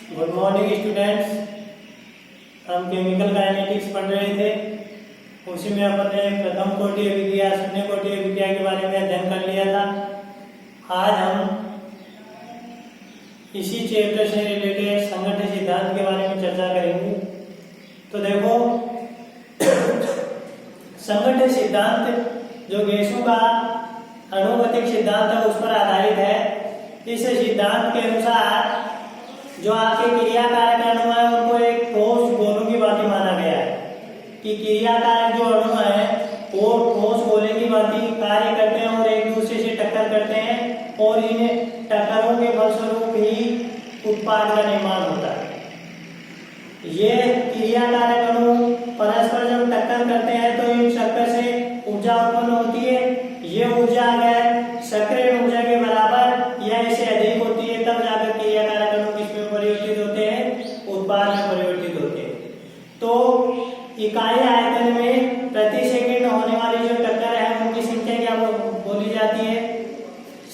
Good morning students. हम chemical kinetics पढ़ रहे थे। उसी में अपन ने प्रथम कोटि अभिक्रिया, शून्य कोटि अभिक्रिया के बारे में अध्ययन कर लिया था। आज हम इसी चैप्टर से रिलेटेड संगठन सिद्धांत के बारे में चर्चा करेंगे। तो देखो, संगठन सिद्धांत जो गैसों का अणुगतिक सिद्धांत है उस पर आधारित है। इस सिद्धांत के अनुसार जो आपके क्रियाकारक अणु है उनको एक ठोस गोलों की भांति माना गया है कि क्रियाकारक जो अणु है वो ठोस गोले की भांति कार्य करते हैं और एक दूसरे से टक्कर करते हैं और इन टक्करों के फलस्वरूप ही उत्पाद का निर्माण होता है। ये क्रियाकारक अणु परस्पर जब टक्कर करते हैं तो इन टक्कर से ऊर्जा उत्पन्न होती है। ये ऊर्जा अगर सक्रिय ऊर्जा के बराबर या इससे अधिक होती है तब जाकर क्रियाकारक अणु किसमें परिवर्तित होते हैं, उत्पाद में परिवर्तित होते हैं। तो इकाई आयतन में प्रति सेकंड होने वाली जो टक्कर है उनकी संख्या क्या बोली जाती है,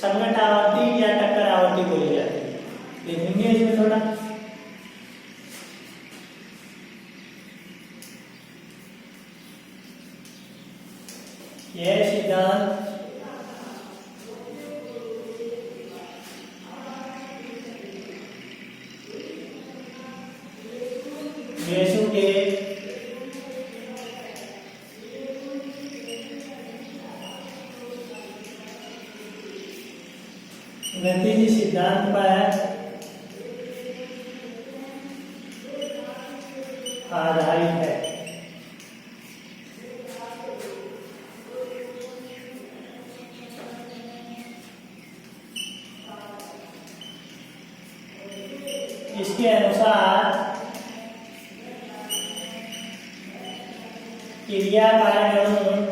संगत आवर्ती या टक्कर आवर्ती बोली जाती है। लिखेंगे इसमें थोड़ा। यह सिद्धांत गैसों के गतिज सिद्धांत पर आधारित है। इसके अनुसार क्रियाकारक अणु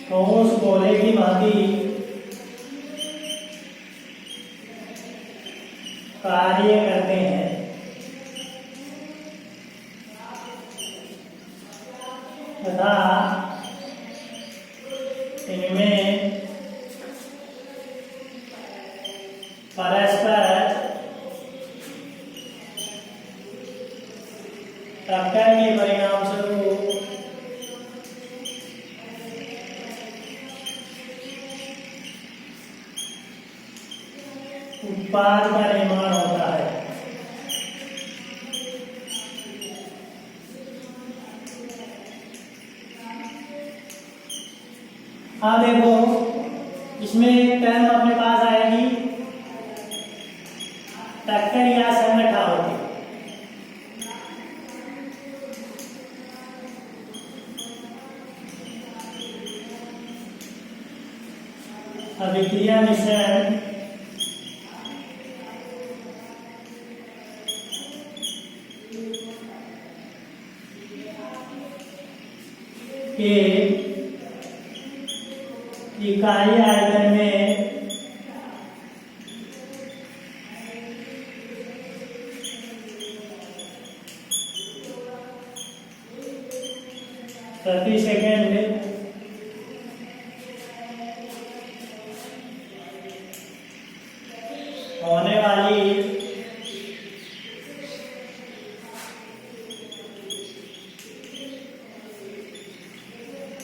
ठोस गोले की भांति कार्य करते हैं तथा इनमें परस्पर टक्कर के परिणाम स्वरूप उत्पाद का निर्माण होता है। अब देखो, इसमें एक टर्म अपने पास आएगी टक्कर या संगत आवर्ती। अभिक्रिया मिश्रण के इकाई आयतन में प्रति सेकंड होने वाली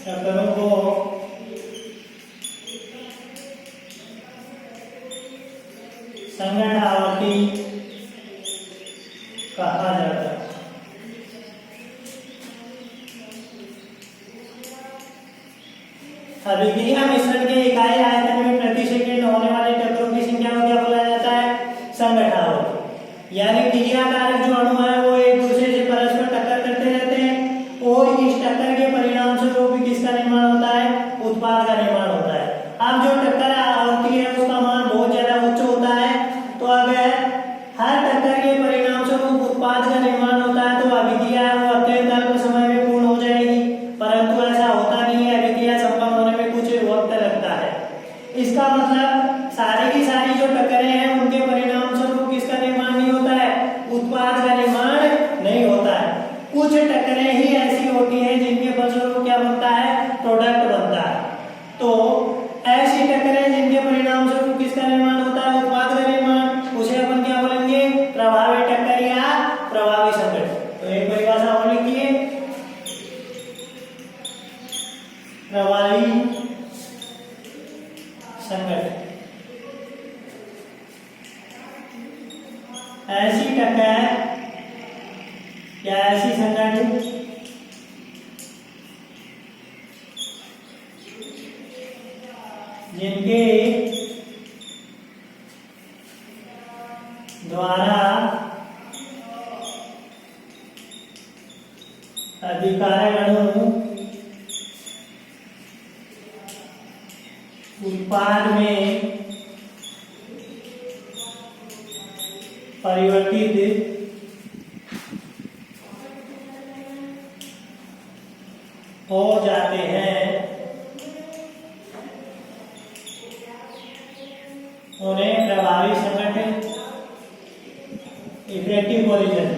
टक्करों को संगत आवर्ती कहा जाता है। अभिक्रिया मिश्रण के इकाई आयतन में प्रति सेकंड होने वाले टक्करों की संख्या को क्या बोला जाता है, संगत आवर्ती। यानी क्रियाकारक जो अणु है वो एक दूसरे से परस्पर टक्कर करते रहते हैं और इस टक्कर के परिणाम स्वरूप किसका निर्माण होता है, उत्पाद का निर्माण होता है। अब जो टक्कर आवर्ती है उसका मान बहुत ज्यादा उच्च होता है, तो अगर हर टक्कर के परिणाम स्वरूप उत्पाद का निर्माण होता है तो अभिक्रिया वो अत्यंत अल्प समय में पूर्ण हो जाएगी। परंतु ऐसा होता नहीं है, अभिक्रिया संपन्न होने में कुछ वक्त लगता है। इसका मतलब सारी की सारी जो टक्करें हैं उनके परिणाम स्वरूप किसका निर्माण नहीं होता है, उत्पाद का निर्माण नहीं होता है। कुछ टक्करें ही ऐसी होती हैं जिनके फलस्वरूप प्रभावी टक्कर या प्रभावी संगठन। तो एक परिभाषा और लिखिए, प्रभावी संगठन ऐसी टक्कर या ऐसी संगठन जिनके द्वारा अभिकारक अणु उत्पाद में परिवर्तित हो जाते हैं, उन्हें प्रभावी संगठन इफेक्टिव पोजीशन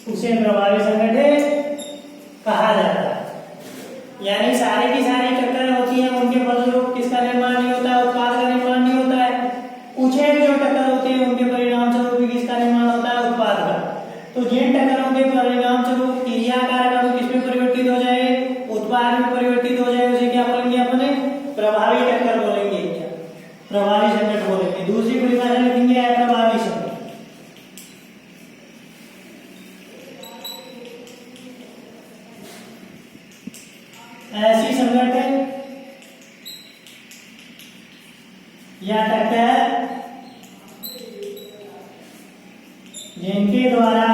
उसे प्रभावी संगठन कहा जाता है। यानी सारी की सारी टक्कर होती है, उनके फलस्वरूप किसका निर्माण नहीं होता है, उत्पाद का निर्माण नहीं होता है। कुछ एक जो टक्कर होती है उनके परिणाम स्वरूप भी किसका निर्माण होता है, उत्पाद का। तो जिन टक्करों के परिणाम स्वरूप क्रियाकारक अणु किसमें परिवर्तित हो जाए, उत्पाद में परिवर्तित हो जाए, उसे क्या बोलेंगे अपने प्रभावी टक्कर बोलेंगे, क्या प्रभावी संगठन बोलेंगे। दूसरी परिभाषा लिखेंगे अप्रभावी संगठन। ऐसी संगठन या टक्कर जिनके द्वारा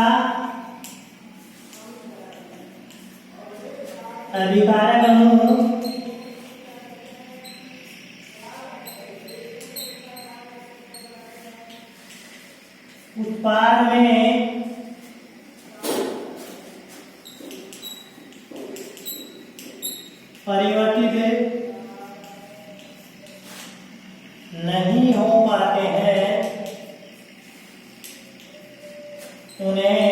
अभिकारक अणु उत्पाद में परिवर्तित नहीं हो पाते हैं, उन्हें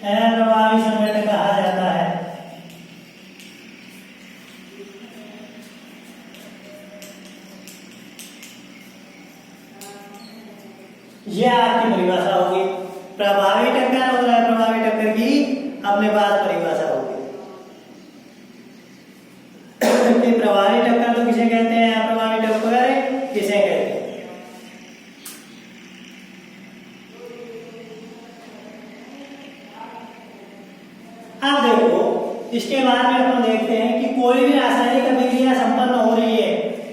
अप्रभावी संगठन कहा जाता है। यह आपकी परिभाषा होगी। प्रभावी टक्कर और अप्रभावी टक्कर की अपने पास परिभाषा होगी। प्रभावी टक्कर तो किसे कहते हैं, अप्रभावी टक्कर किसे कहते हैं। अब देखो, इसके बाद में अपन देखते हैं कि कोई भी रासायनिक अभिक्रिया संपन्न हो रही है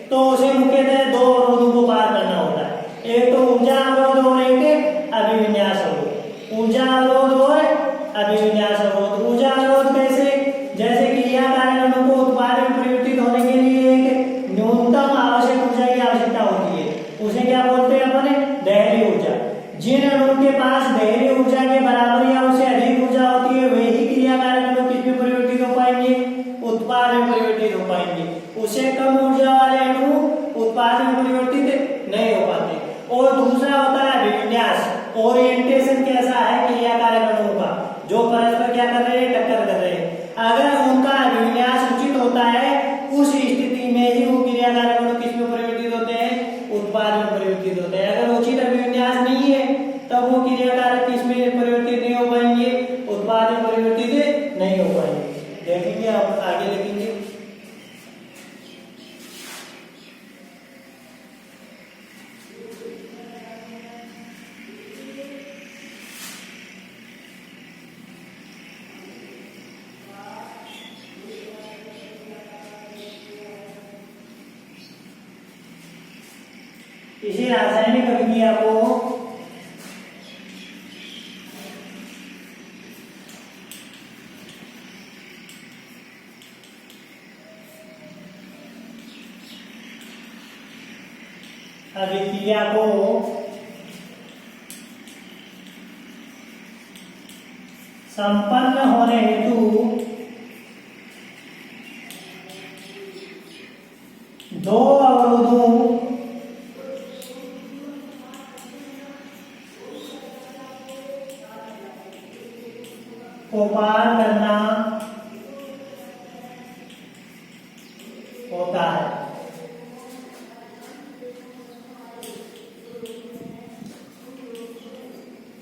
तो उसे मुख्यतः दो अवरोधों को पार करना होता है। एक तो ऊर्जा अवरोध और एक अभिविन्यास अवरोध। ऊर्जा अवरोध और अभिविन्यास अवरोध। ऊर्जा अवरोध कैसे, जैसे क्रियाकारक अणु को उत्पाद में परिवर्तित होने के लिए एक न्यूनतम आवश्यक ऊर्जा की आवश्यकता होती है, उसे क्या बोलते हैं अपने, देहरी ऊर्जा। जिन अणुओं के पास देहरी ऊर्जा के बराबर या उससे अधिक ऊर्जा होती है वही क्रियाकारक अणु किस में परिवर्तित हो पाएंगे, उत्पाद में परिवर्तित हो पाएंगे। उससे कम ऊर्जा वाले अणु उत्पाद में परिवर्तित नहीं हो पाते। और दूसरा होता है अभिविन्यास। ओरिएंटेशन कैसा है क्रियाकारक अणुओं का, जो परस्पर क्या कर रहे हैं, टक्कर कर रहे हैं। अगर उनका अभिविन्यास उचित होता है उस स्थिति में ही वो क्रियाकारक अणु किस में परिवर्तित होते हैं, उत्पाद में परिवर्तित होते हैं। अगर उचित अभिविन्यास नहीं है तब वो क्रियाकारक किस में परिवर्तित नहीं हो पाएंगे, उत्पाद में परिवर्तित नहीं हो पाएंगे। देखेंगे आप आगे देखेंगे। इसी रासायनिक अभिक्रिया को संपन्न होने हेतु दो अवरोधों को पार करना होता है।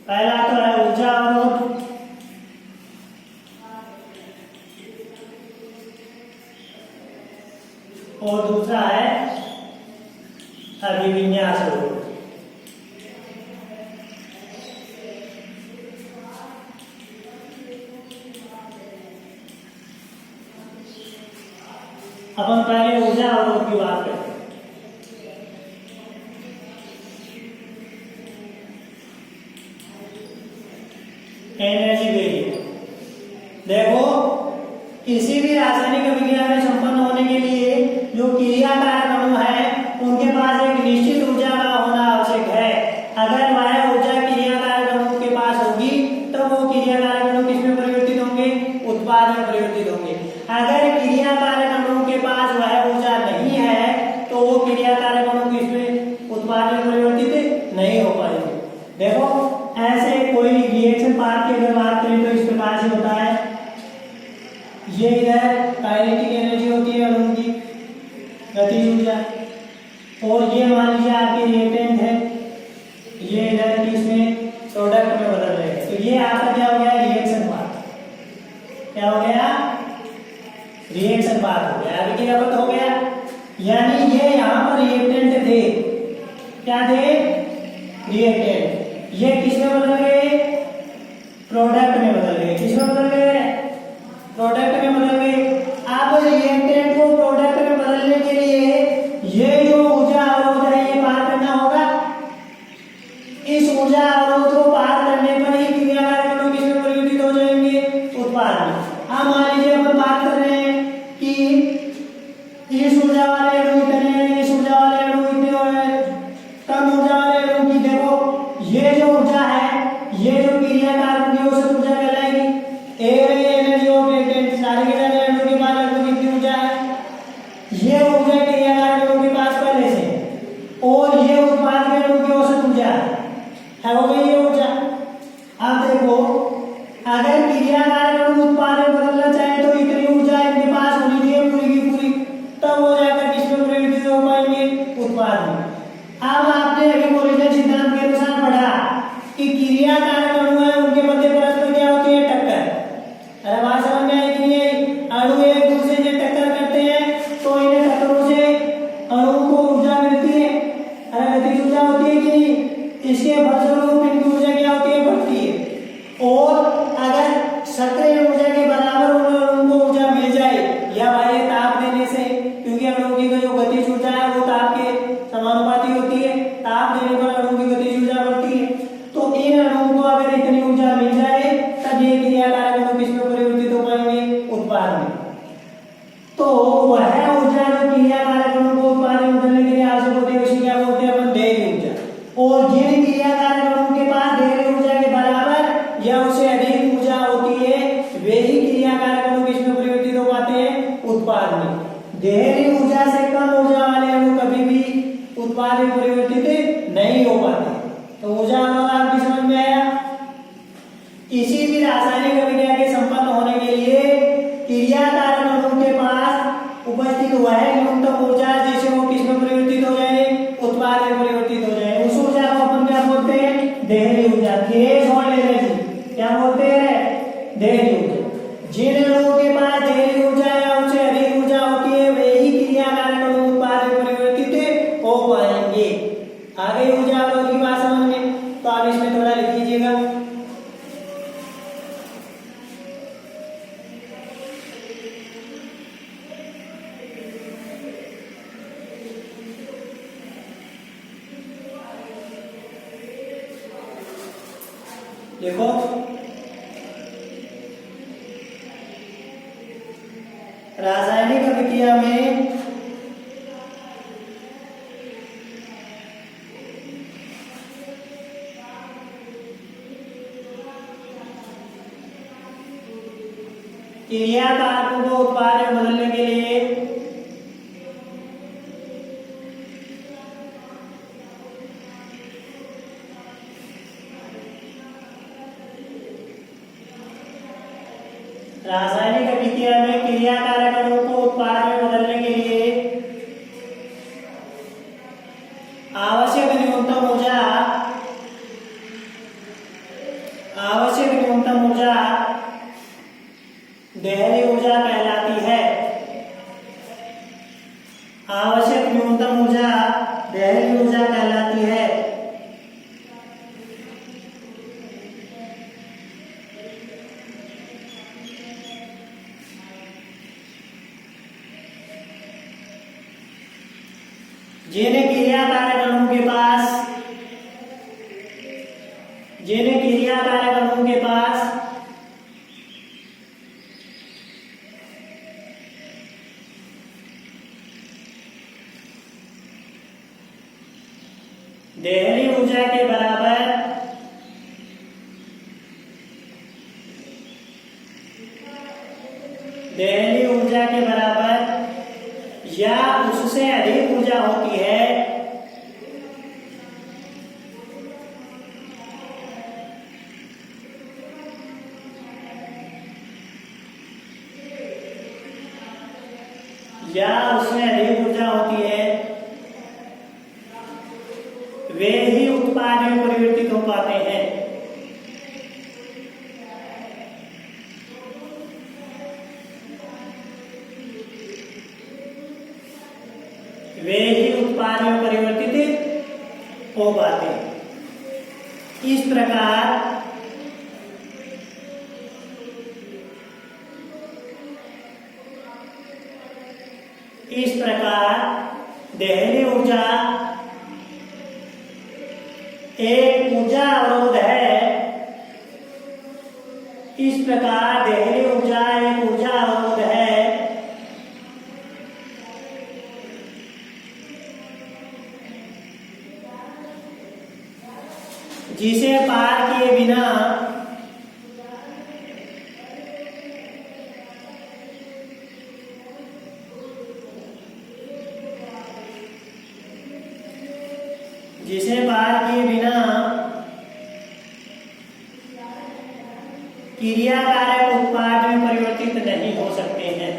पहला तो है ऊर्जा अवरोध, और दूसरा है अभिविन्यास अवरोध। अपन पहले ऊर्जा अवरोध की बात करते हैं। एनर्जी वेरिएबल, देखो किसी भी रासायनिक अभिक्रिया में संपन्न होने के लिए जो क्रियाकारक अणु है उनके पास एक निश्चित ऊर्जा का होना आवश्यक है। अगर वह ऊर्जा क्रियाकारक अणु के पास होगी तब वो क्रियाकारक अणु किसमें परिवर्तित होंगे? उत्पाद में परिवर्तित होंगे। अगर क्रियाकारक अणु के पास वह ऊर्जा नहीं है तो वो क्रियाकारक अणु किसमें? उत्पाद में परिवर्तित नहीं हो पाएंगे। देखो ऐसे कोई रिएक्शन पाथ की अगर बात करें तो इस प्रकार से होता है। ये इधर काइनेटिक एनर्जी होती है अणु की, गतिज ऊर्जा, और ये मान लीजिए आपके रिएक्टेंट है, ये इधर किसमें? प्रोडक्ट में बदल रहे हैं। तो ये आपका क्या हो गया? Reaction path. क्या हो गया? रिएक्शन पाथ हो गया, अभिक्रियापथ हो गया। यानी ये यहाँ पर रिएक्टेंट थे, क्या थे? रिएक्टेंट। ये किसमें बदल गए? प्रोडक्ट में बदल गए। किसमें बदल गए? प्रोडक्ट में बदल गए। अब रिएक्टेंट को प्रोडक्ट में बदलने के लिए ये जो ऊर्जा अवरोध है ये पार करना होगा। इस ऊर्जा अवरोध को पार करने पर ही क्रियाकारक अणु किसमें परिवर्तित हो जाएंगे? उत्पाद में। अब मान लीजिए अपन बात कर रहे हैं कि इस ऊर्जा वाले अणु इतने हैं, इस ऊर्जा वाले अणु इतने हैं, कम ऊर्जा वाले अणु की देखो ये जो ऊर्जा है, ये जो क्रियाकारक की औसत ऊर्जा कहलाएगी। एनर्जी ऑफ रिएक्टेंट, सारे के सारे अणु के पास लगभग कितनी ऊर्जा है? ये ऊर्जा क्रियाकारक अणु के पास पहले से, और ये उत्पाद के अणु की औसत ऊर्जा है, हो गई ये ऊर्जा। अब देखो अगर क्रियाकारक अणु उत्पाद में बदलना चाहे तो इतनी ऊर्जा इनके पास होनी चाहिए पूरी की पूरी, तब वो जाकर किसमें परिवर्तित हो पाएंगे? उत्पाद में। अब आपने अभी कोलिजन सिद्धांत के अनुसार पढ़ा कि क्रियाकारक अणु है उनके मध्य परस्पर क्या होती है? टक्कर। अरे बात समझ में आई कि नहीं आई? अणु एक दूसरे से टक्कर करते हैं तो इन्हें टक्करों से अणु को ऊर्जा मिलती है। अरे गतिज ऊर्जा होती है कि नहीं? इसके फलस्वरूप इनकी ऊर्जा क्या होती है? बढ़ती है। और अगर सक्रिय ऊर्जा के बराबर अणु को ऊर्जा मिल जाए या बाह्य ताप देने से, क्योंकि अणु की जो गतिज ऊर्जा है वो ताप के समानुपाती होती है, ताप देने पर अणु की गतिज ऊर्जा बढ़ती है। तो इन अणुओं को अगर इतनी ऊर्जा मिल जाए तब ये क्रियाकारक अणु किसमें परिवर्तित हो पाएंगे? उत्पाद में। तो वह ऊर्जा जो क्रियाकारक अणु को उत्पाद में बदलने के लिए आवश्यक होती है उसे क्या बोलते हैं अपन? देय ऊर्जा। और जिन क्रियाकारक अणु के पास देय ऊर्जा के बराबर या उससे अधिक ऊर्जा होती है वे ही क्रियाकारक अणु किसमें परिवर्तित हो पाते हैं? उत्पाद में। देय ऊर्जा से कम ऊर्जा वाले अणु कभी भी उत्पाद में परिवर्तित नहीं हो पाते। तो ऊर्जा अवरोध आपकी समझ में आया? किसी भी रासायनिक अभिक्रिया के संपन्न होने के लिए क्रियाकारक अणु के पास उपस्थित वह न्यूनतम ऊर्जा जिसे वो किसमें परिवर्तित हो जाए? उत्पाद में परिवर्तित हो जाए। उस ऊर्जा को अपन क्या बोलते हैं? देय ऊर्जा। थ्रेशोल्ड एनर्जी क्या बोलते हैं? देय ऊर्जा। जिन अणुओं के पास देय ऊर्जा या उससे अधिक ऊर्जा होती है वे ही क्रियाकारक अणु उत्पाद में परिवर्तित हो पाएंगे। आगे ऊर्जा अवरोध की बात समझ में, तो आप इसमें थोड़ा लिख लीजिएगा। देखो रासायनिक अभिक्रिया में क्रियाकारकों को उत्पाद में बदलने के लिए रासायनिक अभिक्रिया में क्रियाकारक अणुओं को उत्पाद में बदलने के लिए आवश्यक न्यूनतम ऊर्जा देहली ऊर्जा कहलाती है। आवश्यक न्यूनतम ऊर्जा देहली ऊर्जा कहलाती है। जिन्हें क्रियाकारक अणुओं के पास देहली ऊर्जा के बराबर या उससे अधिक ऊर्जा होती है, वे ही उत्पाद में परिवर्तित हो पाते हैं। वे ही उत्पाद में परिवर्तित हो पाते हैं। इस प्रकार देहली ऊर्जा एक ऊर्जा अवरोध है। इस प्रकार देहली ऊर्जा एक ऊर्जा अवरोध है जिसे पार किए बिना क्रियाकारक उत्पाद में परिवर्तित नहीं हो सकते हैं।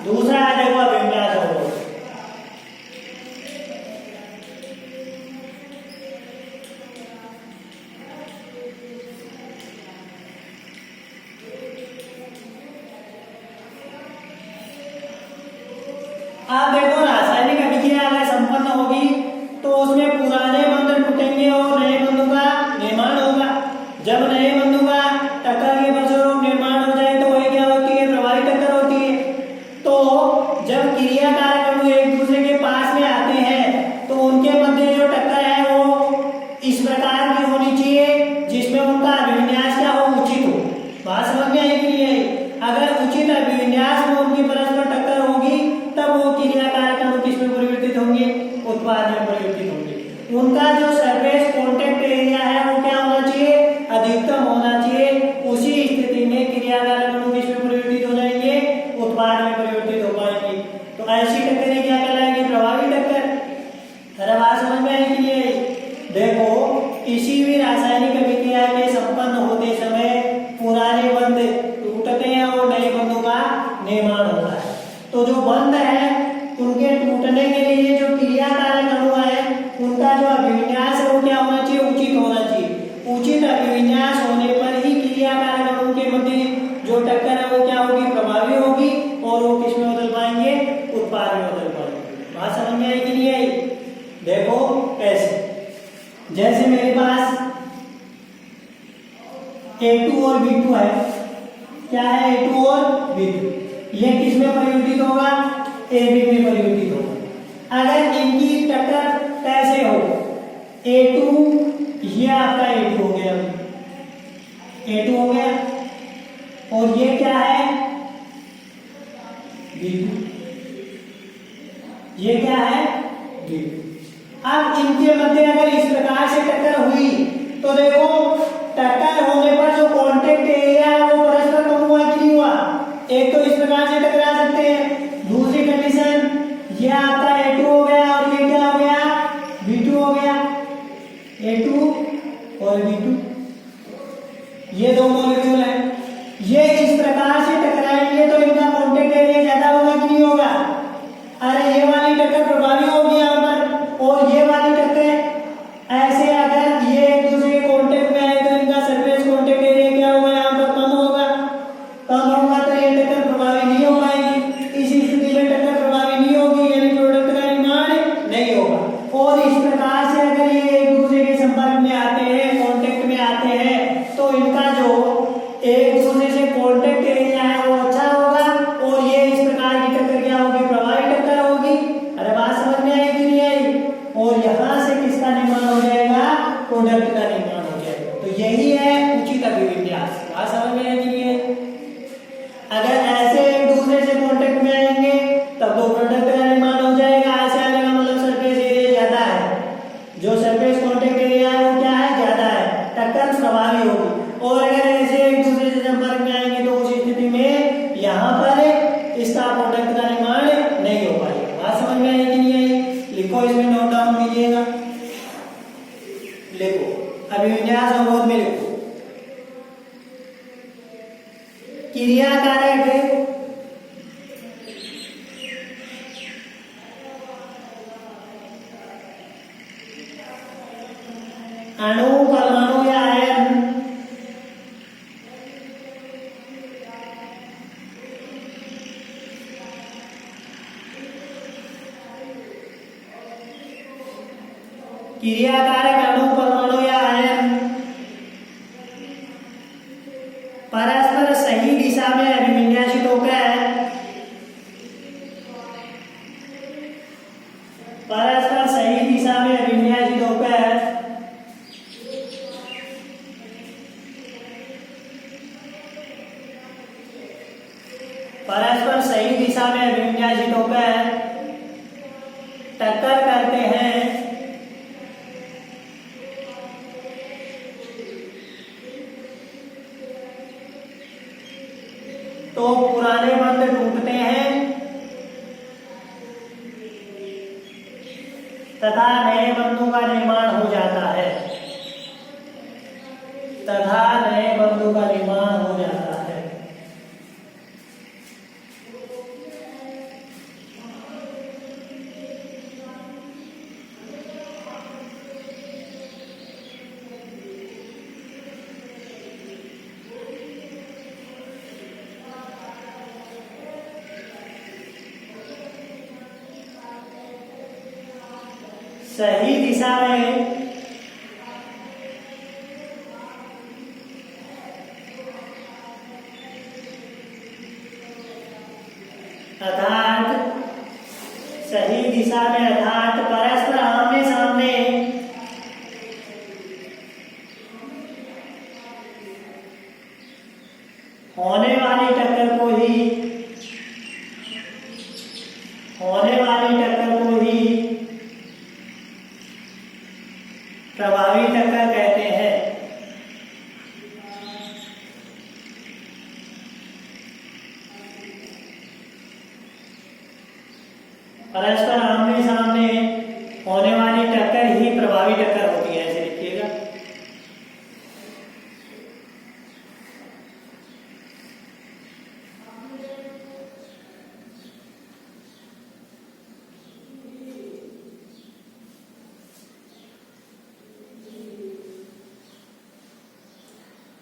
दूसरा आ जाएगा विन्यास अवरोध। आप देखो रासायनिक अभिक्रिया अगर संपन्न होगी तो उसमें पुराने बंध टूटेंगे और नए बंधों का निर्माण होगा। जब नए बंधों का टक्कर के बलस्वरूप निर्माण हो जाए तो वही क्या होती है? प्रभावी टक्कर होती है। तो जब क्रियाकारक अणु एक दूसरे के पास में आते हैं तो उनके मध्य जो टक्कर है वो इस प्रकार की होनी चाहिए जिसमें उनका अभिविन्यास क्या हो? उचित हो। बात समझ में आई कि नहीं? अगर उचित अभिविन्यास में उनकी परस्पर टक्कर होगी तब वो क्रियाकारक अणु किसमें परिवर्तित होंगे? उत्पाद में परिवर्तित होंगे। उनका जो सरफेस कांटेक्ट एरिया है वो क्या होना चाहिए? अधिकतम होना चाहिए। उसी स्थिति में क्रियाकारक अणु किसमें परिवर्तित हो जाएंगे? उत्पाद में परिवर्तित हो पाएंगे। तो ऐसी टक्करें क्या कहलाएंगी? प्रभावी टक्कर। अरे बात समझ में आई कि नहीं? देखो किसी भी रासायनिक अभिक्रिया के संपन्न होते समय पुराने बंध टूटते हैं और नए बंधों का निर्माण होता है। तो जो बंध है उनके टूटने के लिए जो क्रियाकारक अणु है उनका जो अभिविन्यास है वो क्या होना चाहिए? उचित होना चाहिए। उचित अभिविन्यास होने पर ही क्रियाकारक अणु के मध्य जो टक्कर है वो क्या होगी? प्रभावी होगी और वो किसमें बदल पाएंगे? उत्पाद में बदल पाएंगे। बात समझ में आई कि नहीं आई? देखो कैसे, जैसे मेरे पास A2 और B2 है। क्या है? A2 और B2। ये किसमें परिवर्तित होगा? AB में परिवर्तित होगा। अगर इनकी टक्कर कैसे हो, A2 ये आपका A2 हो गया, A2 हो गया, और ये क्या है B2, ये क्या है B2। अब इनके मध्य अगर इस प्रकार से टक्कर हुई तो देखो टक्कर होने पर जो कांटेक्ट एरिया है वो परस्पर कम हुआ कि नहीं हुआ। एक तो इस प्रकार से टकरा सकते हैं, दूसरी कंडीशन ये आपका A2 हो गया और ये क्या हो गया B2 हो गया, A2 और B2 ये दो मॉलिक्यूल हैं, ये इस प्रकार से टकराएंगे तो इनका कांटेक्ट एरिया ज्यादा होगा कि नहीं होगा। अरे ये वाली टक्कर प्रभावी होगी यहाँ पर, और ये वाली टक्कर ऐसे अगर ये एक दूसरे के कांटेक्ट में आए तो इनका सरफेस कांटेक्ट एरिया क्या होगा यहाँ पर कम होगा, कम होगा तो ये टक्कर प्रभावी नहीं हो पाएगी। इस स्थिति में टक्कर प्रभावी नहीं होगी, यानी प्रोडक्ट का निर्माण नहीं होगा। और इस प्रकार से अगर ये एक दूसरे के संपर्क में आते हैं, कांटेक्ट में आते हैं, तो इनका जो एक दूसरे से कांटेक्ट एरिया है वो अच्छा होगा, और ये इस प्रकार की टक्कर क्या होगी प्रभावी टक्कर होगी। अरे बात समझ में आई कि नहीं आई। और यहाँ से किसका निर्माण हो जाएगा, प्रोडक्ट का निर्माण हो जाएगा। तो यही है उचित अभिविन्यास। बात समझ में आई कि नहीं आई। अगर ऐसे एक दूसरे से कांटेक्ट में आएंगे तब तो प्रोडक्ट का निर्माण हो जाएगा। ऐसे आने का मतलब सरफेस एरिया ज्यादा है, जो सरफेस कांटेक्ट एरिया है वो क्या है ज्यादा है, टक्कर प्रभावी होगी। और अगर ऐसे एक दूसरे से संपर्क में आएंगे तो उस स्थिति में यहाँ पर इसका प्रोडक्ट का निर्माण नहीं हो पाएगा। बात समझ में आई कि नहीं आई। लिखो, इसमें नोट डाउन कीजिएगा, लिखो अभिविन्यास अवरोध में लिखो क्रिया कारक अणु परमाणु या आयन क्रिया कारक अणु परमाणु या आयन परस्पर सही दिशा में अभिविन्यासित होकर परस्पर सही दिशा में अभिविन्यासित होकर परस्पर सही दिशा में अभिविन्यासित होकर टक्कर करते हैं तो पुराने बंध टूटते हैं तथा नए बंधों का निर्माण हो जाता है, तथा नए बंधों का निर्माण हो जाता है। सही दिशा में अर्थात सही दिशा में अर्थात परस्पर आमने सामने होने वाली टक्कर को ही प्रभावी टक्कर कहते हैं। परस्पर आमने सामने होने वाली टक्कर ही प्रभावी टक्कर होती है, ऐसे लिखिएगा।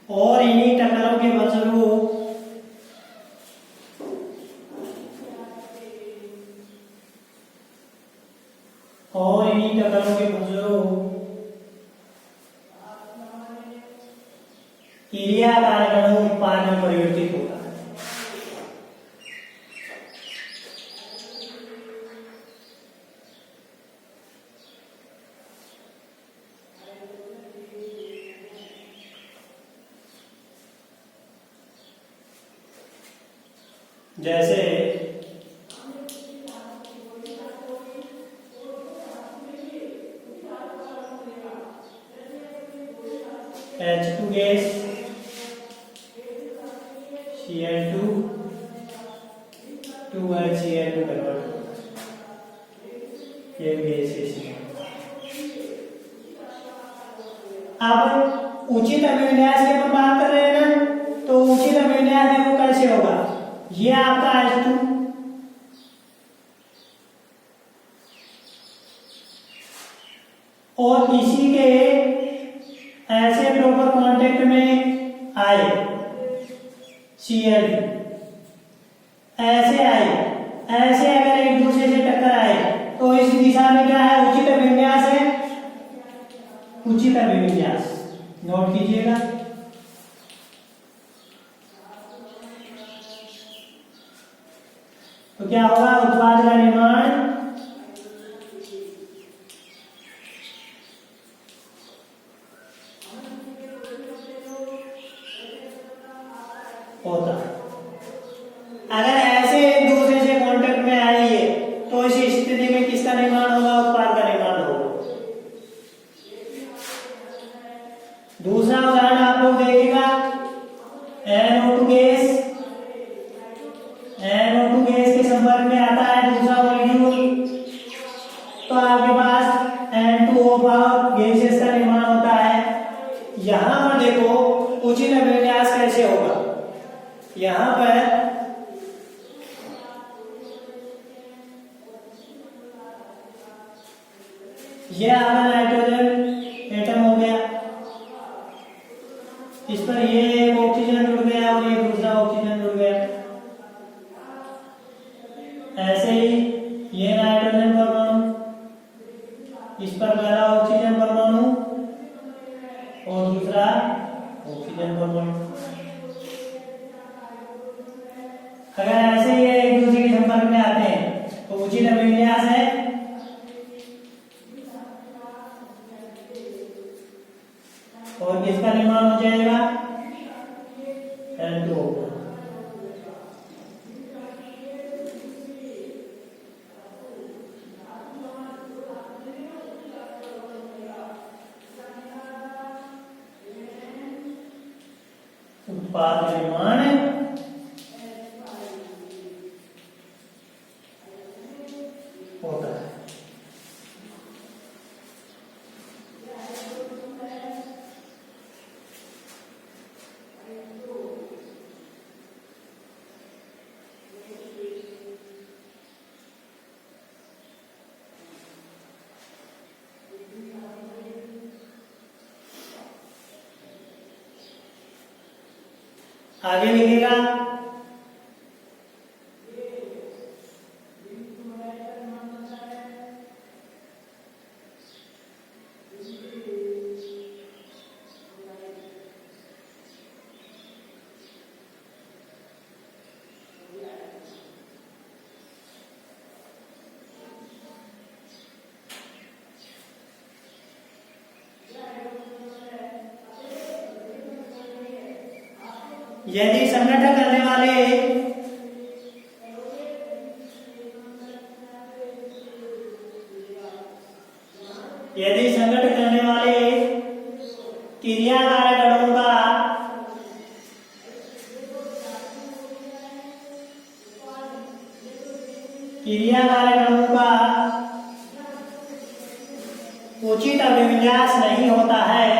और इन्हीं टक्करों के फलस्वरूप क्रिया कारक अणु उत्पाद में परिवर्तित होता है। जैसे H2 gas, Cl2, 2HCl2 convert होगा, ये गैसेस है। अब उचित अभिविन्यास की अपन बात कर रहे हैं ना, तो उचित अभिविन्यास देखो कैसे होगा। ये आपका H2 और इसी के ऐसे प्रॉपर कांटेक्ट में आए Cl2, ऐसे आए, ऐसे अगर एक दूसरे से टक्कर आए तो इस दिशा में क्या है, उचित अभिविन्यास है, उचित अभिविन्यास नोट कीजिएगा। तो क्या होगा, उत्पाद का निर्माण होता। अगर ऐसे एक दूसरे से कांटेक्ट में आइए तो इस स्थिति में किसका निर्माण होगा, उत्पाद का निर्माण होगा। दूसरा उदाहरण आप लोग देखिएगा, NO2 गैस, NO2 गैस के संपर्क में आता है दूसरा मॉलिक्यूल, तो आपके पास N2O गैसेस का निर्माण होता है। यहां पर देखो उचित अभिविन्यास कैसे होगा, यहां पर यह आपका नाइट्रोजन एटम हो गया, इस पर ये एक ऑक्सीजन जुड़ गया और ये दूसरा ऑक्सीजन जुड़ गया। ऐसे ही ये नाइट्रोजन परमाणु, इस पर पहला ऑक्सीजन परमाणु और दूसरा ऑक्सीजन परमाणु। अगर ऐसे ये एक दूसरे के संपर्क में आते हैं तो उचित अभिविन्यास है, और किसका निर्माण हो जाएगा, N2O। उत्पाद निर्माण होता है। आगे लिखिएगा, यदि संगठन करने वाले क्रियाकारक अणुओं का उचित अभिविन्यास नहीं होता है,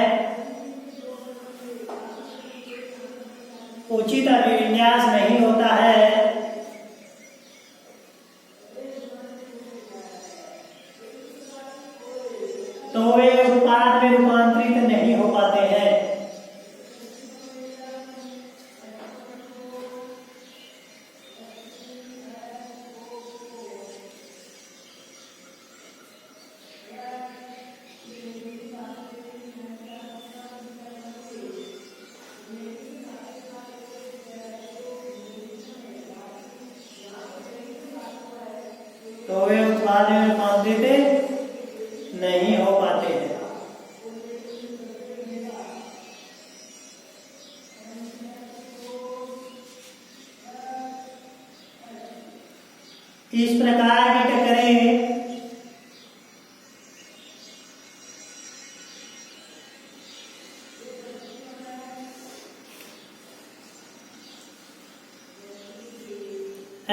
उचित अभिविन्यास नहीं होता है, तो वे उत्पाद में रूपांतरित नहीं हो पाते हैं। तो वे उत्पाद में रूपांतरित नहीं हो पाते हैं। इस प्रकार की टक्करें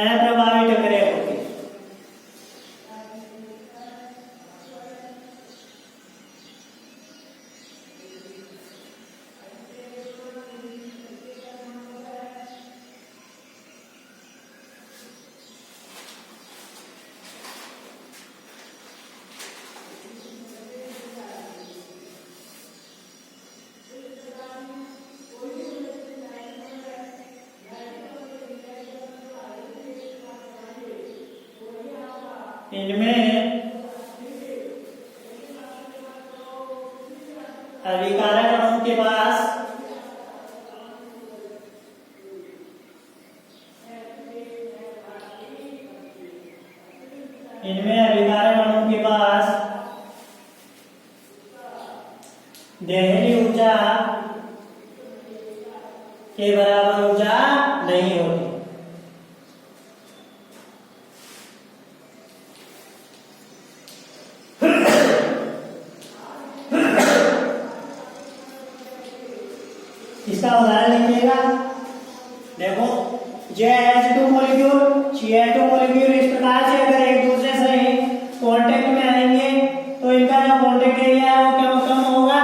अप्रभावी टक्करें होती हैं। इनमें अभिकारक अणु के पास देहली ऊर्जा के बराबर ऊर्जा नहीं होती। इसका उदाहरण लिखिएगा। देखो H2 मॉलिक्यूल Cl2 मॉलिक्यूल इस प्रकार से अगर एक दूसरे से कांटेक्ट में आएंगे तो इनका जो कांटेक्ट एरिया है वो क्या कम होगा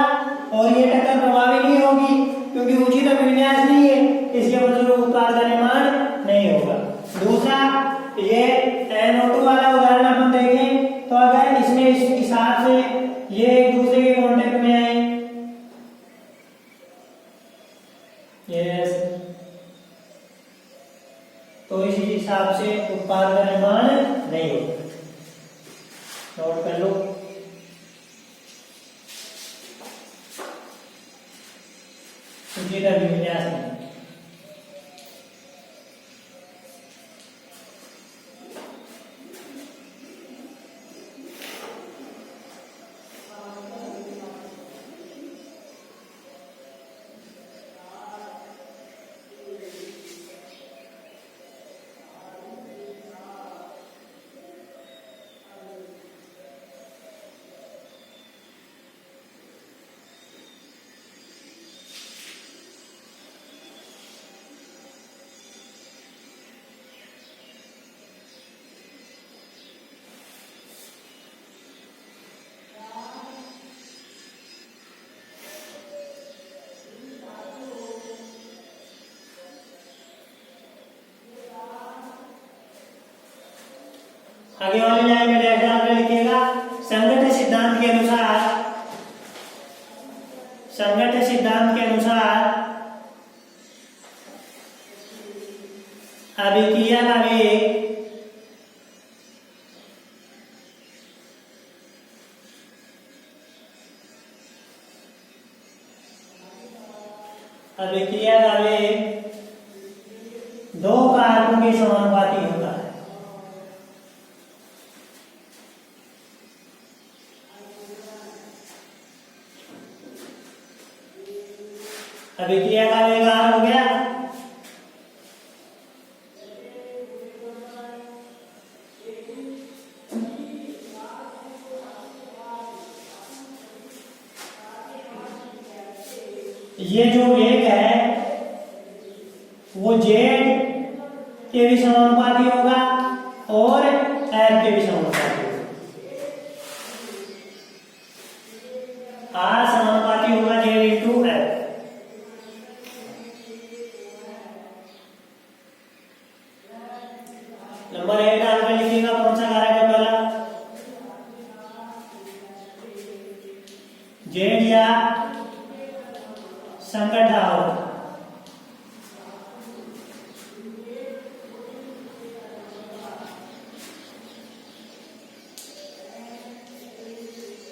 और ये टक्कर प्रभावी नहीं होगी क्योंकि उचित विन्यास नहीं है, इसके फलस्वरूप उत्पाद का निर्माण नहीं होगा। दूसरा ये NO2 वाला उदाहरण अपन देखें तो अगर इसमें इस हिसाब से ये एक दूसरे के कांटेक्ट में आए तो इस हिसाब से उत्पाद का निर्माण नहीं होगा। नोट कर लो। उचित अभिविन्यास नहीं। आगे वाली लाइन में डायग्राम लिखिएगा। संगत सिद्धांत के अनुसार अभिक्रिया का वेग दो कारकों के समानुपाती होता है। अभिक्रिया का वेग R हो गया ये जो वेग है वो Z के भी समानुपाती होगा और F के भी समानुपाती होगा। R समानुपाती होगा Z इंटू F। नंबर 1 डाल कर लिखिएगा। कौन सा कारक है पहला? Z या संकट होगा।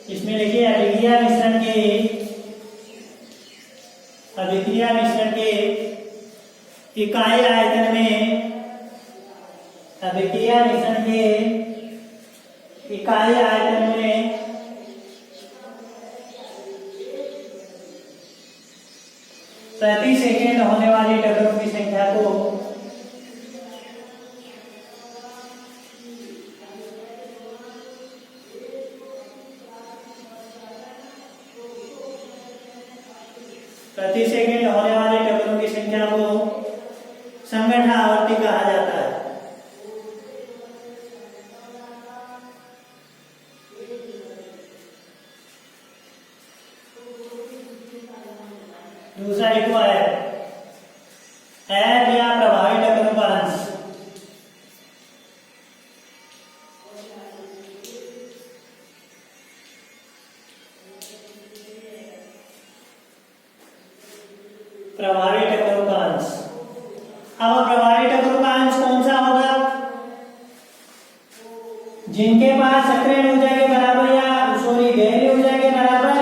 इसमें देखिए अभिक्रिया मिश्रण के इकाई आयतन में प्रति सेकेंड होने वाली टक्करों की संख्या को प्रति सेकंड होने वाले टक्करों की संख्या को संगठन आवर्ती कहा जाता है। दूसरा एक है या प्रभावी टक्करों का अंश। प्रभावी टक्करों का अंश। अब प्रभावी टक्करों का अंश कौन सा होगा? जिनके पास सक्रिय ऊर्जा के बराबर या देहली ऊर्जा के बराबर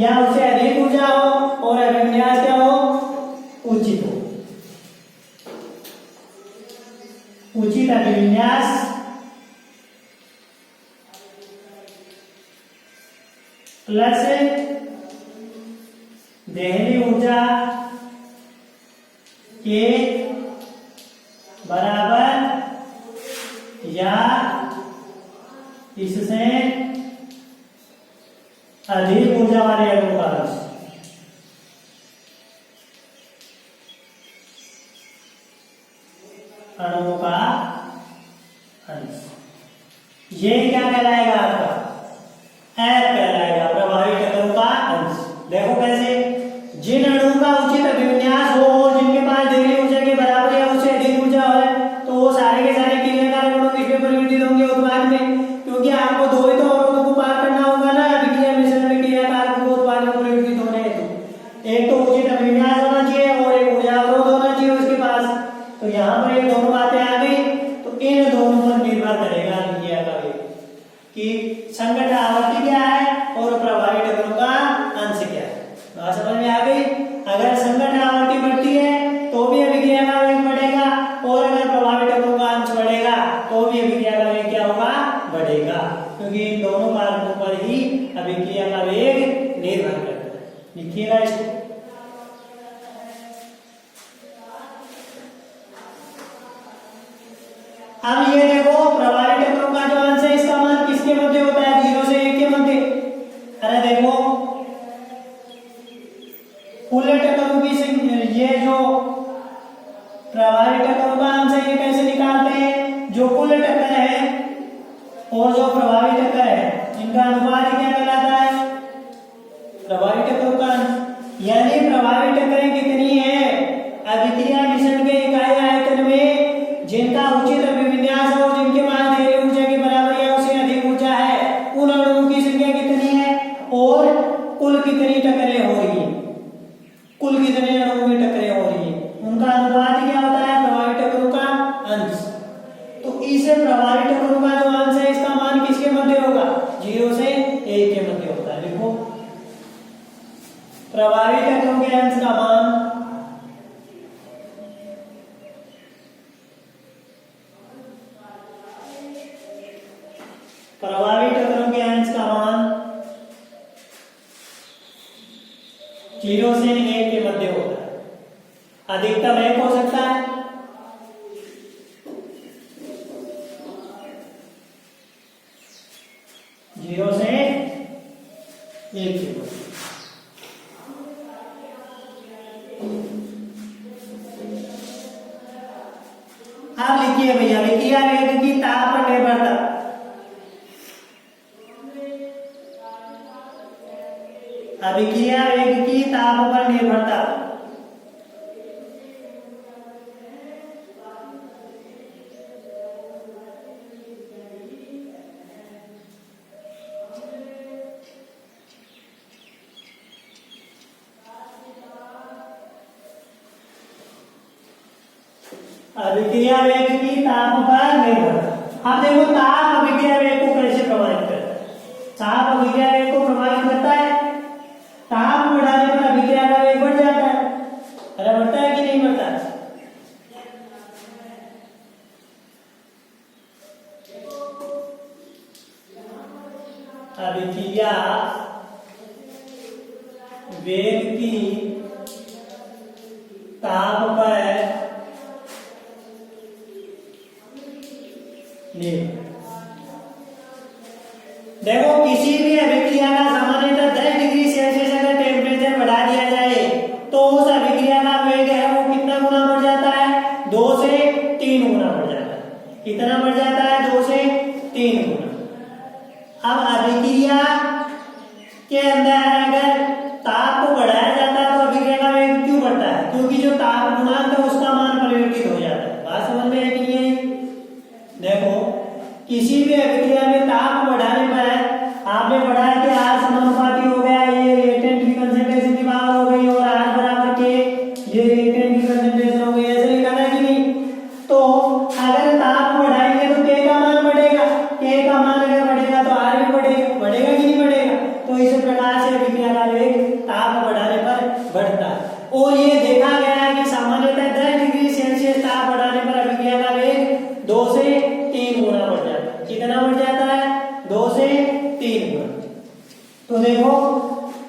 या उससे अधिक ऊर्जा हो और अभिविन्यास क्या हो? उचित हो। उचित अभिविन्यास प्लस देहली ऊर्जा के बराबर या इससे अधिक ऊर्जा वाले अणु का अंश। अणुओं का अंश ये क्या कहलाएगा? आपका एफ कहलाएगा, प्रभावी टक्करों का अंश। देखो कैसे, जिन अणुओं का उचित अभिविन्यास हो और जिनके पास देहली ऊर्जा के बराबर या उससे अधिक ऊर्जा हो, तो वो सारे के सारे क्रियाकारक अणु किसमें परिवर्तित होंगे? उत्पाद में। क्योंकि आपको दो ही तो अवरोधों को पार करना होगा ना अभिक्रिया मिश्रण में क्रियाकारक को उत्पाद में परिवर्तित होने हेतु। एक तो उचित अभिविन्यास होना चाहिए और एक ऊर्जा अवरोध होना चाहिए उसके पास। तो यहाँ पर ये दोनों बातें आ गई। तो इन दोनों पर निर्भर करेगा अभिक्रिया का वेग कि संगठन आवर्ती क्या है और प्रभावी टक्करों का अंश क्या है। बात समझ में आ गई? अगर संगठन आवर्ती बढ़ती है तो भी अभिक्रिया का वेग बढ़ेगा और अगर प्रभावी टक्करों का अंश बढ़ेगा तो भी अभिक्रिया का वेग क्या होगा? बढ़ेगा। क्योंकि इन दोनों कारकों पर ही अभिक्रिया का वेग निर्भर करता है। लिखिएगा इसको। अब ये देखो, प्रभावी टक्करों का जो अंश है इसका मान किसके मध्य होता है? 0 से 1 के मध्य। अरे देखो, कुल टक्करों की ये जो प्रभावी टक्करों का अंश है ये कैसे निकालते हैं? जो कुल टक्कर है और जो प्रभावी टक्कर है इनका अनुपात क्या कहलाता है? प्रभावी टक्करों का अंश। यानी प्रभावी टक्करें कितनी है अभिक्रिया मिश्रण के इकाई आयतन में जिनका उचित अभिविन्यास है और जिनके पास देहली ऊर्जा के बराबर या उससे अधिक ऊर्जा है, उन अणुओं की संख्या कितनी है और कुल कितनी टक्करें हो रही है, कुल कितने अणुओं में टक्करें हो रही है, उनका अनुपात क्या होता है? प्रभावी टक्करों का अंश। तो इसे प्रभावी टक्करों का जो अंश है इसका मान किसके मध्य होगा? 0 से 1 के मध्य होता है। देखो, प्रभावी टक्करों के अंश का मान प्रभावी टक्करों के अंश का मान 0 से 1 के मध्य होता है। अधिकतम 1 हो सकता है, जीरो से 1 के मध्य। आप लिखिए भैया, अभिक्रिया वेग की ताप पर निर्भरता। अभिक्रिया वेग की ताप पर निर्भरता। अभिक्रिया वेग की ताप पर निर्भरता। अब देखो, ताप अभिक्रिया वेग को कैसे प्रभावित करता है? ताप अभिक्रिया वेग को प्रभावित करता है। ताप बढ़ाने पर अभिक्रिया का वेग बढ़ जाता है। अरे बढ़ता है कि नहीं बढ़ता? अभिक्रिया वेग की ताप पर देखो, किसी भी अभिक्रिया का सामान्यतः 10 डिग्री सेल्सियस अगर टेम्परेचर बढ़ा दिया जाए तो कितना बढ़ जाता है? 2 से 3 गुना। अब अभिक्रिया के अंदर अगर ताप को बढ़ाया जाता है तो अभिक्रिया का वेग क्यों बढ़ता है? क्योंकि जो ताप गुणांक है उसका मान परिवर्तित हो जाता है। बात समझ में है कि नहीं है? देखो, किसी भी अभिक्रिया में ताप बढ़ाने पर आपने पढ़ा है कि R समानुपाती हो गया, ये रिएक्टेंट की कंसंट्रेशन की पावर हो गई, और R बराबर K, ये रिएक्टेंट की कंसंट्रेशन हो गई। ऐसे लिखा था कि नहीं? तो अगर ताप बढ़ाएंगे तो K का मान बढ़ेगा, K का मान अगर बढ़ेगा तो R भी बढ़ेगा, बढ़ेगा कि नहीं बढ़ेगा? तो इस प्रकार से अभिक्रिया का वेग ताप बढ़ाने पर बढ़ता है। और ये देखा गया है कि सामान्यतः 10 डिग्री सेल्सियस ताप बढ़ाने पर अभिक्रिया का वेग 2 से 3 गुना बढ़ जाता है। कितना बढ़ जाता है? 2 से 3 गुना। तो देखो,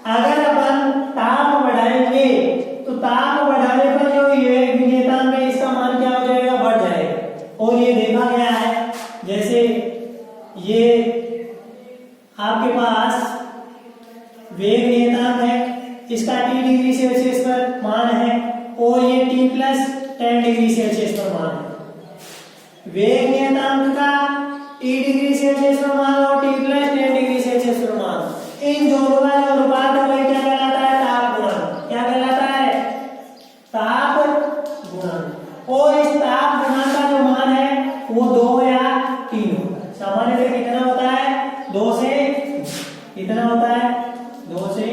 अगर अपन ताप बढ़ाएंगे तो ताप बढ़ाने पर जो ये विनियतांक है इसका मान क्या हो जाएगा? बढ़ जाएगा। और ये देखा गया है, जैसे ये आपके पास वेग नियतांक है, इसका T डिग्री सेल्सियस पर मान है, और ये T प्लस 10 डिग्री सेल्सियस पर मान है। वेग नियतांक का T डिग्री सेल्सियस पर मान और T प्लस 10 डिग्री सेल्सियस पर मान, इन दोनों का जो अनुपात है वही क्या कहलाता है? ताप गुणांक। क्या कहलाता है? ताप गुणांक। और इस ताप गुणांक का जो मान है वो 2 या 3 होता है। सामान्यतः कितना होता है? 2 से कितना होता है? 2 से।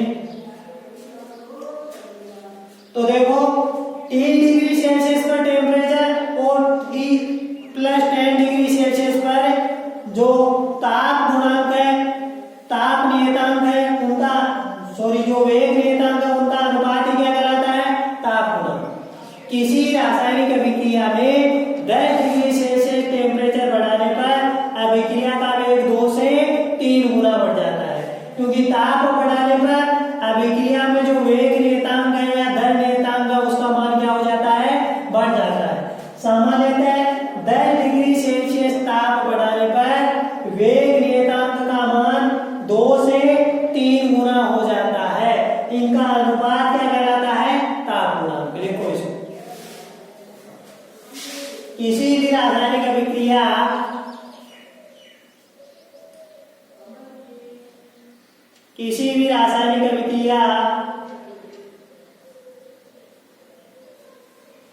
तो देखो, T डिग्री सेल्सियस पर टेम्परेचर और T प्लस 10 डिग्री सेल्सियस पर जो ताप गुणांक है, ताप नियतांक है उनका, जो वेग नियतांक है उनका अनुपात ही क्या कहलाता है? ताप गुणांक। किसी रासायनिक अभिक्रिया में 10 डिग्री सेल्सियस टेम्परेचर बढ़ाने पर अभिक्रिया का वेग 2 से 3 गुना बढ़ जाता है, क्योंकि ताप बढ़ाने पर अभिक्रिया में जो वेग नियतांक है या दर नियतांक है उसका मान क्या हो जाता है? बढ़ जाता है। सामान्यतः 10 डिग्री सेल्सियस ताप बढ़ाने पर वेग नियतांक का मान 2 से 3 गुना हो जाता है। इनका अनुपात क्या कहलाता है? ताप गुणांक। लिखो इसको। किसी भी रासायनिक अभिक्रिया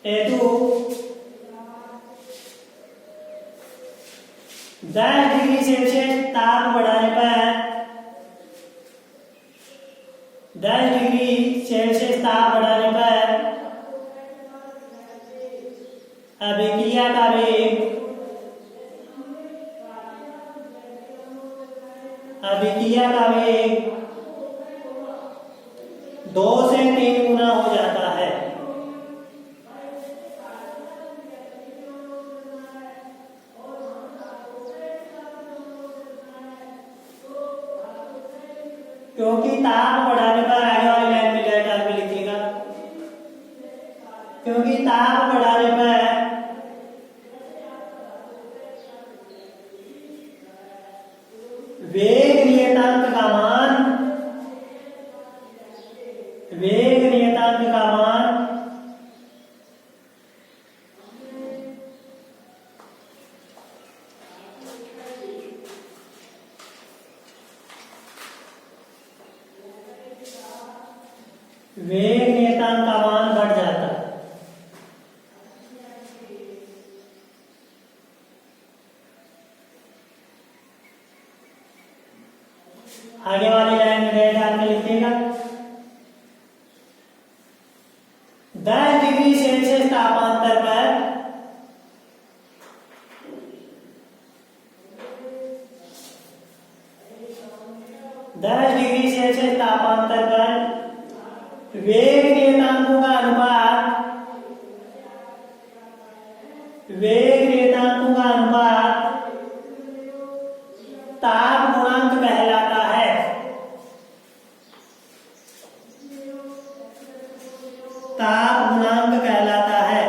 हेतु 10 डिग्री सेल्सियस ताप बढ़ाने पर 10 डिग्री सेल्सियस ताप बढ़ाने पर अभिक्रिया का वेग 2 से 3 गुना हो जाता है। क्योंकि ताप बढ़ाने पर, आगे वाली लाइन में डाल में लिखिएगा, क्योंकि ताप बढ़ाने पर वेग नियतांक का मान बढ़ जाता है। आगे वाली लाइन में डेट डाल के लिखिएगा, 10 डिग्री सेल्सियस तापांतर पर 10 डिग्री सेल्सियस तापांतर पर वेग नियतांकों का अनुपात ताप गुणांक कहलाता है। ताप गुणांक कहलाता है।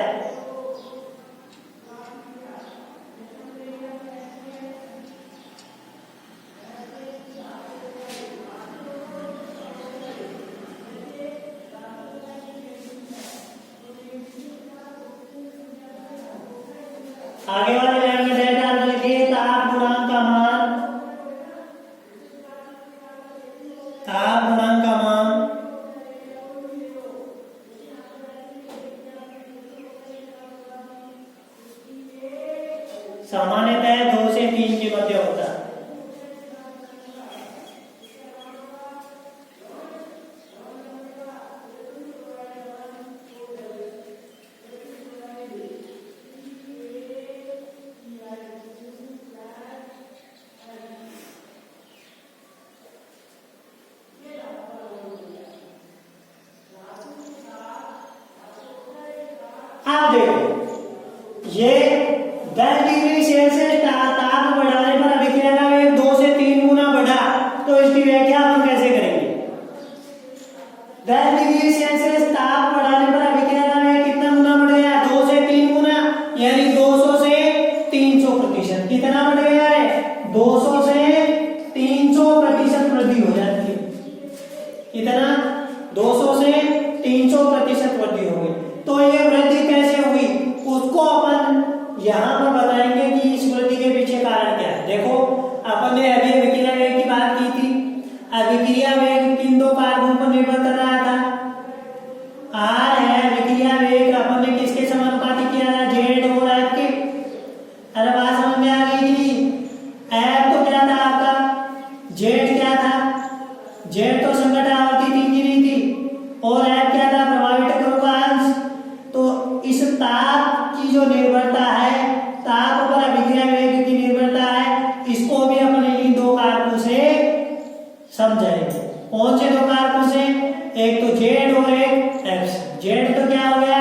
आगे वाले लाइन में ये ताप गुणांक का मान, ताप गुणांक का मान सामान्यतः 2 से 3 के मध्य होता है। आप देखो ये 10 डिग्री सेल्सियस ताप बढ़ाने पर अभिक्रिया का वेग 2 से 3 गुना बढ़ा, तो इसकी व्याख्या हम कैसे करेंगे? 10 डिग्री सेल्सियस ताप बढ़ाने पर अभिक्रिया का वेग कितना गुना बढ़ गया? 2 से 3 गुना, यानी 200 से 300%। कितना बढ़ गया है? 200 से 300% वृद्धि हो जाती है। कितना? 200 से 300% वृद्धि हो गई। तो ये वृद्धि कैसे हुई उसको अपन यहाँ पर बताएंगे कि इस वृद्धि के पीछे कारण क्या है। देखो अपन ने अभी अभिक्रिया वेग की बात की थी। अभिक्रिया वेग किन दो कारकों पर निर्भर कर रहा था? आर है अभिक्रिया वेग, अपन ने किसके समानुपाती किया था? जेड और एफ के। अरे बात समझ में आ गई थी? एफ तो क्या था आपका? जेड क्या था? जेड तो संघटन आवर्ती थी कि नहीं थी? और एफ क्या था? प्रभावी टक्करों का अंश। तो इस ताप की जो निर्भरता है, ताप पर अभिक्रिया वेग की निर्भरता है, इसको भी अपन इन दो कारकों से समझाएंगे। कौन से दो कारकों से? एक तो जेड और एक एफ। जेड तो क्या हो गया?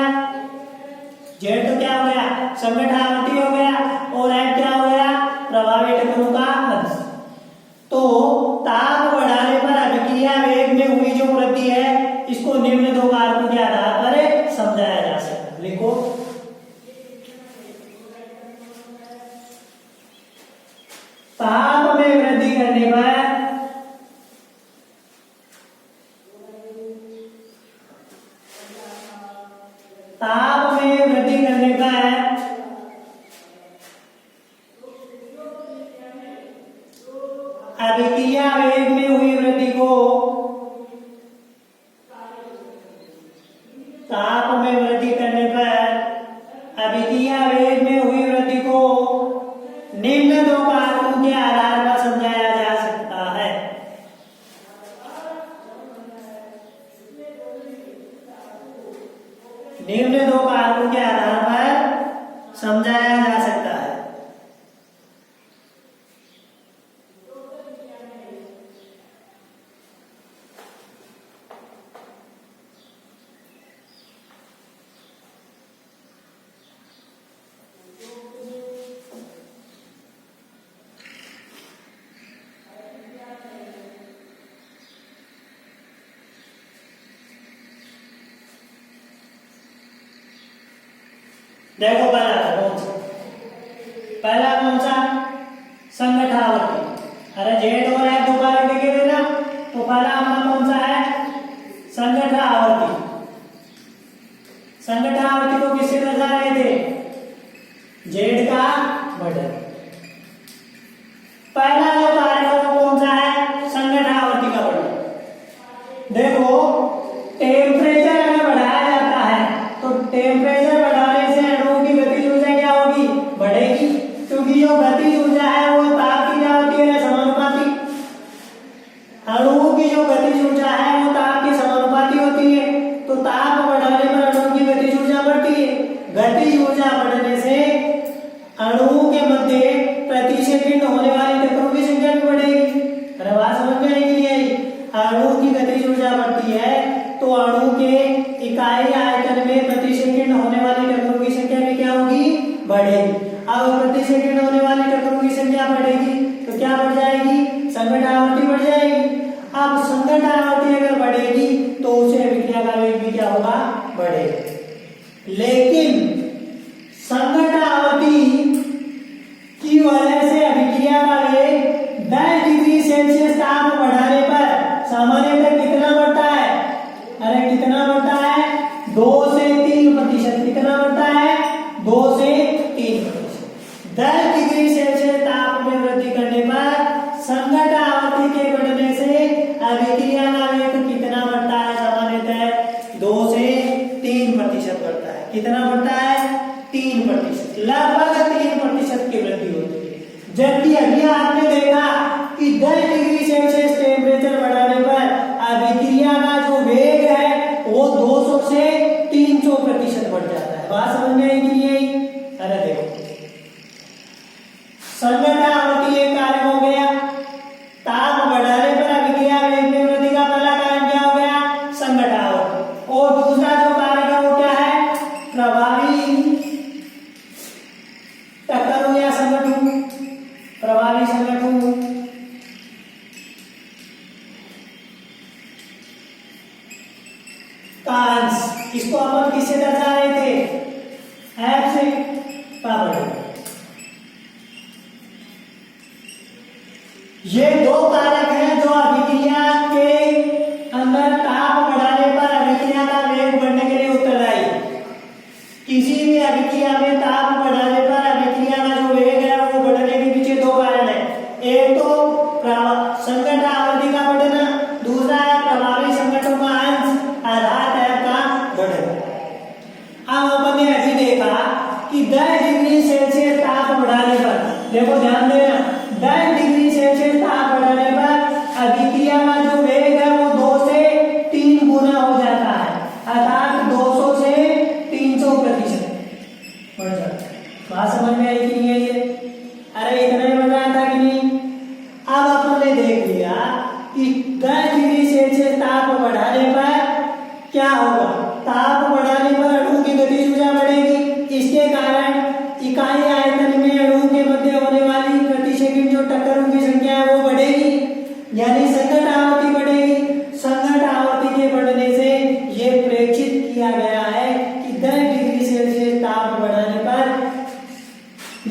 जेड तो क्या हो गया? संघटन आवर्ती हो गया। और एफ क्या हो गया? प्रभावी टक्करों का अंश। तो ताप बढ़ाने पर अभिक्रिया वेग में हुई जो वृद्धि है, इसको निम्न दो कारकों के आधार पर समझाया जा सकता है। लिखो ताप में वृद्धि करने पर अभिक्रिया वेग में हुई वृद्धि को, ताप में वृद्धि करने पर अभिक्रिया वेग में हुई वृद्धि को निम्न दो कारकों के आधार पर समझाया जा सकता है। निम्न दो कारकों के आधार पर समझाया जा सकता है। देखो पहला कौन सा? संघटन आवर्ती। अरे जेड और एफ दो कारक देखे थे ना, तो पहला हमारा कौन सा है? संघटन आवर्ती। संघटन आवर्ती को किससे दर्शा रहे थे? जेड का बढ़न। पहला जो कारक है वो कौन सा है? संघटन आवर्ती का बढ़न। देखो टेम्परेचर अगर बढ़ाया जाता है तो टेम्परेचर बढ़ाने से अणुओं की गतिज ऊर्जा क्या होगी? बढ़ेगी, क्योंकि जो गतिज ऊर्जा है वो ताप की क्या होती है? समानुपाती। अणुओं की जो गतिज ऊर्जा है वो ताप के समानुपाती होती है। तो ताप बढ़ाने पर अणुओं की गतिज ऊर्जा बढ़ती है। गतिज ऊर्जा बढ़ने से अणुओं के मध्य प्रति सेकंड होने वाली टक्करों की संख्या भी बढ़ेगी। अरे बात समझ में आई कि नहीं आई? अणुओं की गतिज ऊर्जा बढ़ती है तो अणु के इकाई आयतन में प्रति सेकंड होने वाली टक्करों की संख्या भी क्या होगी? बढ़ेगी। अब प्रति सेकंड होने वाली टक्करों की संख्या बढ़ेगी तो क्या बढ़ जाएगी? संघटन आवर्ती बढ़ जाएगी। अब संघटन आवर्ती अगर बढ़ेगी तो उसे अभिक्रिया का वेग भी क्या होगा? बढ़ेगा। लेकिन संघटन आवर्ती की वजह से अभिक्रिया का वेग 10 डिग्री सेल्सियस ताप बढ़ाने पर सामान्यतः कितना बढ़ता है? अरे कितना बढ़ता है? 2 से 3%। कितना बढ़ता है? 2 से 3%। 10 डिग्री सेल्सियस संघट आवृत्ति के बढ़ने से अभिक्रिया का वेग कितना बढ़ता है? सामान्यतः 2 से 3% बढ़ता है। कितना बढ़ता है? 3%, लगभग 3% की वृद्धि होती है। जबकि अभी आपने देखा कि 10 डिग्री सेल्सियस टेम्परेचर बढ़ाने पर अभिक्रिया का जो वेग है वो 200 से 300% बढ़ जाता है। बात समझ में आई कि नहीं आई? अरे देखो, संघट आवृत्ति एक कारक हो गया, ताप बढ़ाने पर अभिक्रिया वेग में वृद्धि का पहला कारण क्या हो गया? संघट आवृत्ति। और दूसरा जो कारक है वो क्या है? प्रभावी टक्कर या संगठन, प्रभावी संगठन। कांस, इसको अपन किससे दर्शा रहे थे? एफ से। ये दो कारक हैं जो अभिक्रिया के अंदर ताप बढ़ाने पर अभिक्रिया का वेग बढ़ने के लिए उत्तरदायी। किसी भी अभिक्रिया में ताप बढ़ाने पर अभिक्रिया का जो वेग है वो बढ़ने के पीछे दो कारण है। एक तो संघट आवृत्ति का बढ़ना, दूसरा है प्रभावी संघटों का अंश आधार का बढ़ना। अब अपन ने अभी देखा कि 10 डिग्री सेल्सियस ताप बढ़ाने पर, देखो ध्यान देना, 10 डिग्री सेल्सियस ताप बढ़ाने पर अभिक्रिया का जो वेग है वो 2 से 3 गुना हो जाता है, अर्थात 200 से 300% बढ़ जाता है। बात समझ में आई कि नहीं आई? अरे इतना ही बताया था कि नहीं? अब अपन ने देख लिया कि 10 डिग्री सेल्सियस ताप बढ़ाने पर क्या होगा? ताप बढ़ाने पर अणु की गतिज ऊर्जा बढ़ेगी। इसके कारण इकाई आयतन में अणु के मध्य होने वाली प्रति सेकंड जो टक्करों की संख्या है वो बढ़ेगी, यानी संघट आवृत्ति बढ़ेगी। संघट आवृत्ति के बढ़ने से ये प्रेक्षित किया गया है कि 10 डिग्री सेल्सियस ताप बढ़ाने पर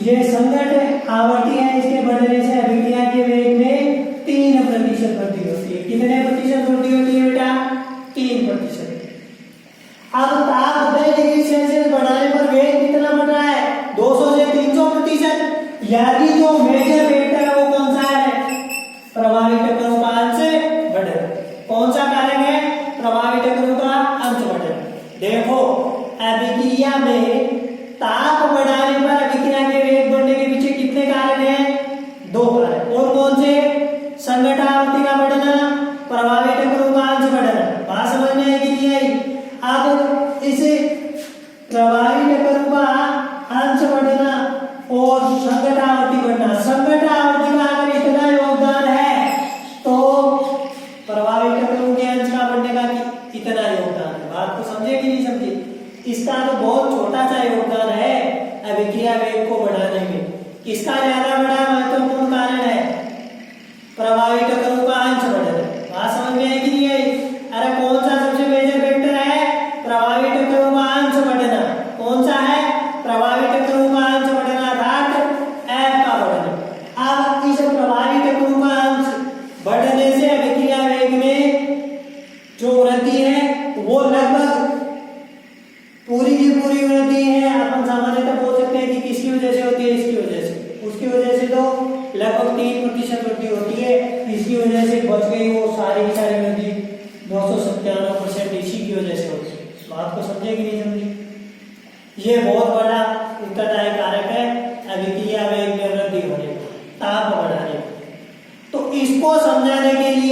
ये संघट आवृत्ति है, इसके बढ़ने से अभिक्रिया के वेग में 3% वृद्धि होती है। कितने प्रतिशत वृद्धि होती है बेटा? 3%। अब ताप 10 डिग्री सेल्सियस बढ़ाने पर वेग कितना बढ़ रहा है? 200 से 300%। यानी जो मेजर फैक्टर है वो कौन सा है? प्रभावी टक्करों का अंश बढ़ना। कौन सा कारक है? प्रभावी टक्करों का अंश बढ़ना। देखो, अभिक्रिया में ताप बढ़ाने पर अभिक्रिया के वेग बढ़ने के पीछे कितने कारक हैं? 2 कारक। और कौन से? संघट आवृत्ति का बढ़ना, प्रभावी टक्करों का अंश बढ़ना। बात समझ में आई कि नहीं आई? अब इस प्रभावी टक्करों का अंश बढ़ना और संघट आवृत्ति बढ़ना, संघट आवृत्ति का अगर इतना योगदान है तो प्रभावी टक्करों के अंश का बढ़ने का इतना योगदान है। बात को समझे कि नहीं समझे? इसका तो बहुत छोटा सा योगदान है अभिक्रिया वेग को बढ़ाने में। किसका ज्यादा बड़ा महत्वपूर्ण कारण है? प्रभावी टक्करों का अंश बढ़ना। बात समझ में आई कि नहीं आई? अरे कौन सा सबसे मेजर फैक्टर है? प्रभावी टक्करों का अंश बढ़ना। कौन सा है? प्रभावी टक्करों का अंश बढ़ना, अर्थात F का बढ़ना। अब इस प्रभावी टक्करों का अंश बढ़ने से अभिक्रिया वेग में जो वृद्धि है वो लगभग पूरी की पूरी वृद्धि है। अपन सामान्यतः बोल सकते हैं कि किसकी वजह से होती है? इसकी वजह से। उसकी वजह से तो लगभग 3% वृद्धि होती है, इसकी वजह से बच गई वो सारी की सारी वृद्धि 297% इसी की वजह से होती है। बात को समझे कि नहीं समझे? ये बहुत बड़ा उत्तरदायी कारक है अभिक्रिया वेग में वृद्धि होने का, ताप बढ़ाने का। तो इसको समझाने के लिए